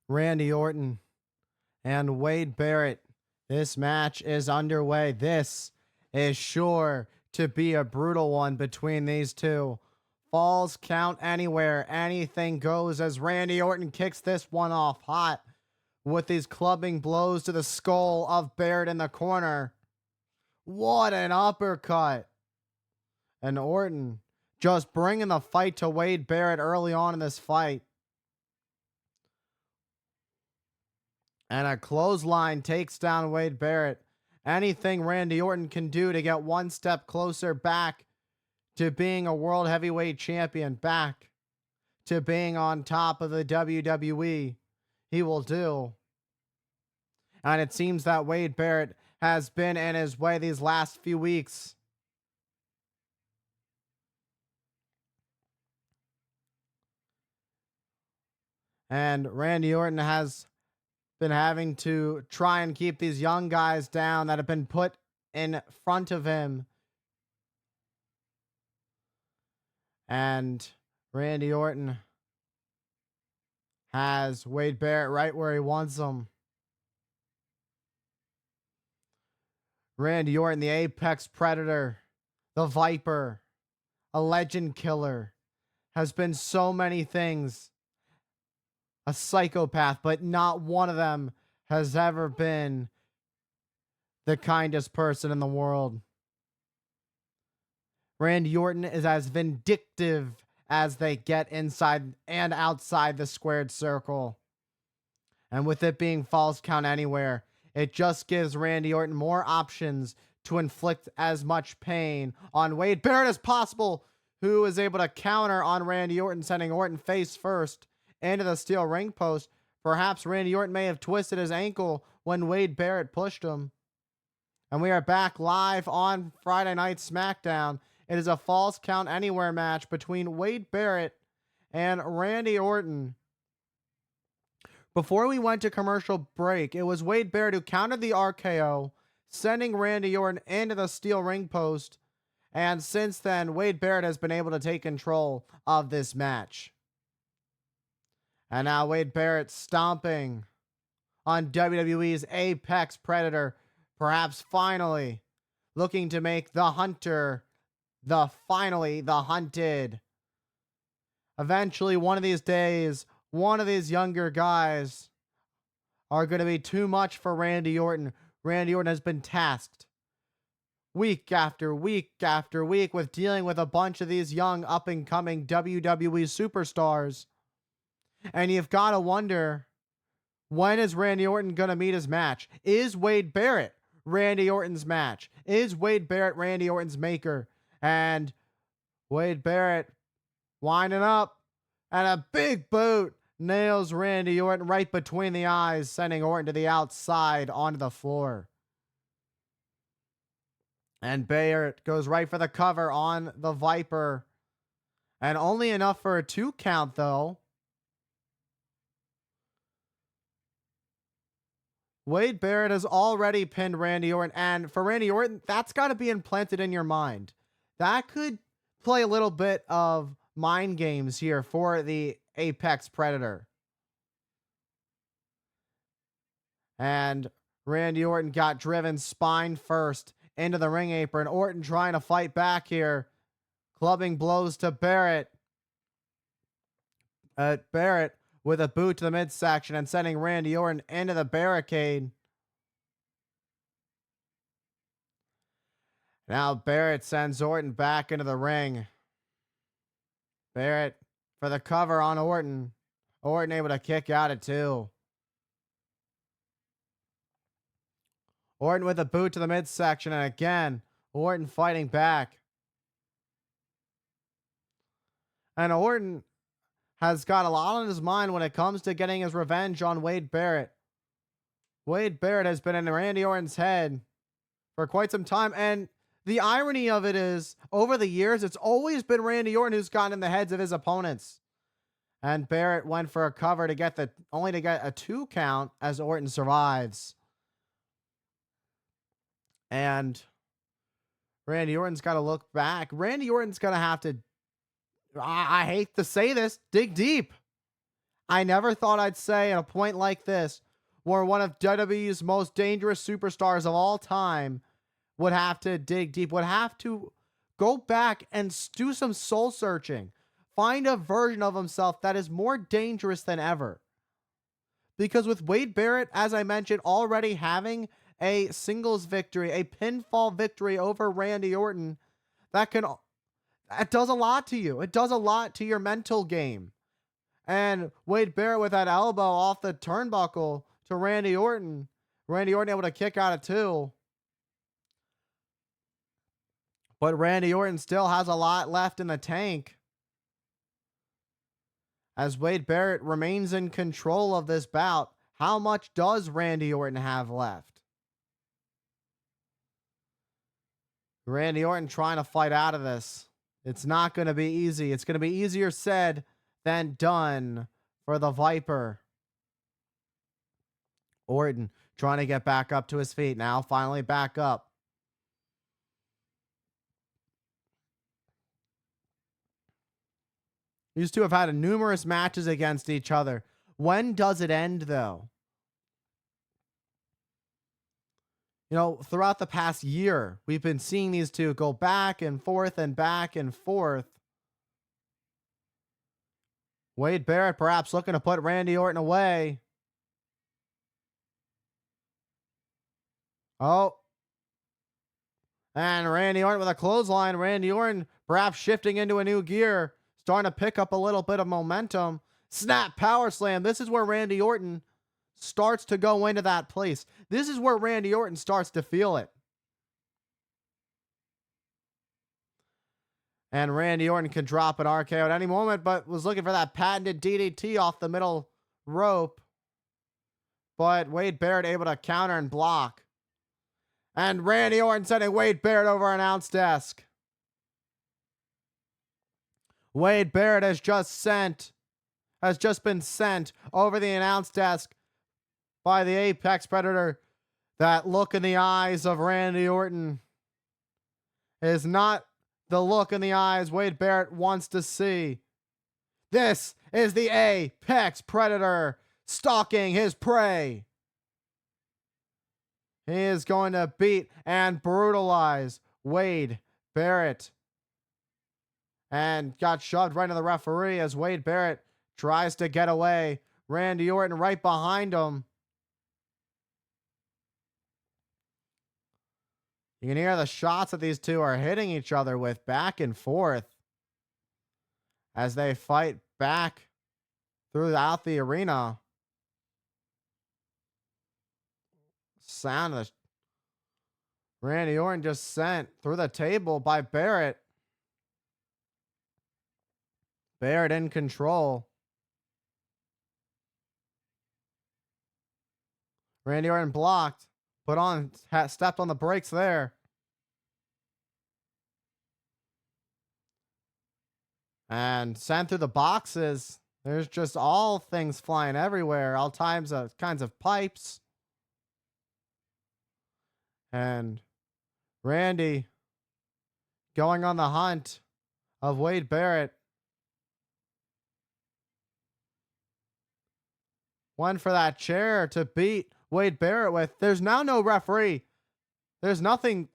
Randy Orton and Wade Barrett. This match is underway. This is sure to be a brutal one between these two. Falls count anywhere. Anything goes as Randy Orton kicks this one off hot with these clubbing blows to the skull of Barrett in the corner. What an uppercut. And Orton just bringing the fight to Wade Barrett early on in this fight. And a clothesline takes down Wade Barrett. Anything Randy Orton can do to get one step closer back to being a world heavyweight champion, back to being on top of the WWE, he will do. And it seems that Wade Barrett has been in his way these last few weeks. And Randy Orton has been having to try and keep these young guys down that have been put in front of him. And Randy Orton has Wade Barrett right where he wants him. Randy Orton, the apex predator, the Viper, a legend killer, has been so many things. A psychopath, but not one of them has ever been the kindest person in the world. Randy Orton is as vindictive as they get inside and outside the squared circle. And with it being falls count anywhere, it just gives Randy Orton more options to inflict as much pain on Wade Barrett as possible, who is able to counter on Randy Orton, sending Orton face first into the steel ring post. Perhaps Randy Orton may have twisted his ankle when Wade Barrett pushed him. And we are back live on Friday Night SmackDown. It is a falls count anywhere match between Wade Barrett and Randy Orton. Before we went to commercial break, it was Wade Barrett who countered the RKO, sending Randy Orton into the steel ring post. And since then, Wade Barrett has been able to take control of this match. And now Wade Barrett stomping on WWE's apex predator, perhaps finally looking to make the hunter finally the hunted. Eventually, one of these days, one of these younger guys are going to be too much for Randy Orton. Randy Orton has been tasked week after week after week with dealing with a bunch of these young up-and-coming WWE superstars. And you've got to wonder, when is Randy Orton going to meet his match? Is Wade Barrett Randy Orton's match? Is Wade Barrett Randy Orton's maker? And Wade Barrett winding up, and a big boot nails Randy Orton right between the eyes, sending Orton to the outside onto the floor. And Barrett goes right for the cover on the Viper. And only enough for a 2 count, though. Wade Barrett has already pinned Randy Orton. And for Randy Orton, that's got to be implanted in your mind. That could play a little bit of mind games here for the apex predator. And Randy Orton got driven spine first into the ring apron. Orton trying to fight back here. Clubbing blows to Barrett. Barrett with a boot to the midsection and sending Randy Orton into the barricade. Now Barrett sends Orton back into the ring. Barrett for the cover on Orton. Orton able to kick out at 2. Orton with a boot to the midsection, and again, Orton fighting back. And Orton has got a lot on his mind when it comes to getting his revenge on Wade Barrett. Wade Barrett has been in Randy Orton's head for quite some time, and the irony of it is, over the years, it's always been Randy Orton who's gotten in the heads of his opponents. And Barrett went for a cover to get only to get a 2 count as Orton survives. And Randy Orton's got to look back. Randy Orton's going to have to, I hate to say this, dig deep. I never thought I'd say at a point like this, where one of WWE's most dangerous superstars of all time would have to dig deep, would have to go back and do some soul searching, find a version of himself that is more dangerous than ever. Because with Wade Barrett, as I mentioned, already having a singles victory, a pinfall victory over Randy Orton, that does a lot to you. It does a lot to your mental game. And Wade Barrett with that elbow off the turnbuckle to Randy Orton. Randy Orton able to kick out of two. But Randy Orton still has a lot left in the tank, as Wade Barrett remains in control of this bout. How much does Randy Orton have left? Randy Orton trying to fight out of this. It's not going to be easy. It's going to be easier said than done for the Viper. Orton trying to get back up to his feet. Now finally back up. These two have had numerous matches against each other. When does it end, though? You know, throughout the past year, we've been seeing these two go back and forth and back and forth. Wade Barrett perhaps looking to put Randy Orton away. Oh. And Randy Orton with a clothesline. Randy Orton perhaps shifting into a new gear, starting to pick up a little bit of momentum. Snap power slam. This is where Randy Orton starts to go into that place. This is where Randy Orton starts to feel it. And Randy Orton can drop an RKO at any moment, but was looking for that patented DDT off the middle rope. But Wade Barrett able to counter and block. And Randy Orton sending Wade Barrett over an announce desk. Wade Barrett has just been sent over the announce desk by the Apex Predator. That look in the eyes of Randy Orton is not the look in the eyes Wade Barrett wants to see. This is the Apex Predator stalking his prey. He is going to beat and brutalize Wade Barrett. And got shoved right into the referee as Wade Barrett tries to get away. Randy Orton right behind him. You can hear the shots that these two are hitting each other with back and forth as they fight back throughout the arena. Sound of Randy Orton just sent through the table by Barrett. Barrett in control. Randy Orton blocked. Stepped on the brakes there. And sent through the boxes. There's just all things flying everywhere. All kinds of pipes. And Randy going on the hunt of Wade Barrett. Went for that chair to beat Wade Barrett with. There's now no referee. There's nothing.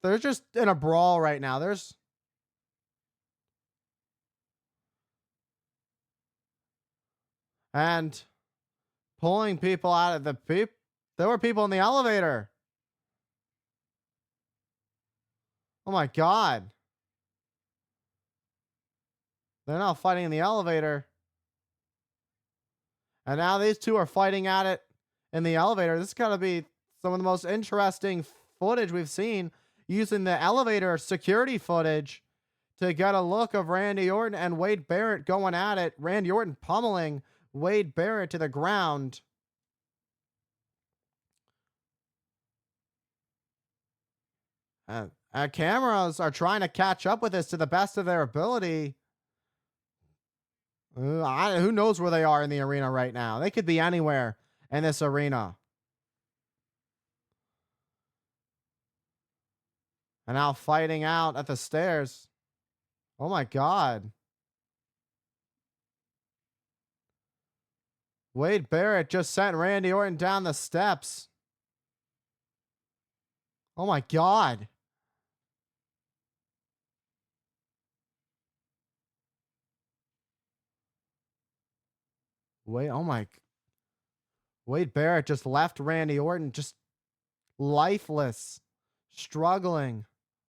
They're just in a brawl right now. And pulling people out of there were people in the elevator. Oh my God. They're now fighting in the elevator. And now these two are fighting at it in the elevator. This is going to be some of the most interesting footage we've seen, using the elevator security footage to get a look of Randy Orton and Wade Barrett going at it. Randy Orton pummeling Wade Barrett to the ground. Cameras are trying to catch up with this to the best of their ability. Who knows where they are in the arena right now? They could be anywhere in this arena. And now fighting out at the stairs. Oh my God. Wade Barrett just sent Randy Orton down the steps. Oh my God. Wait, oh my. Wade Barrett just left Randy Orton just lifeless, struggling.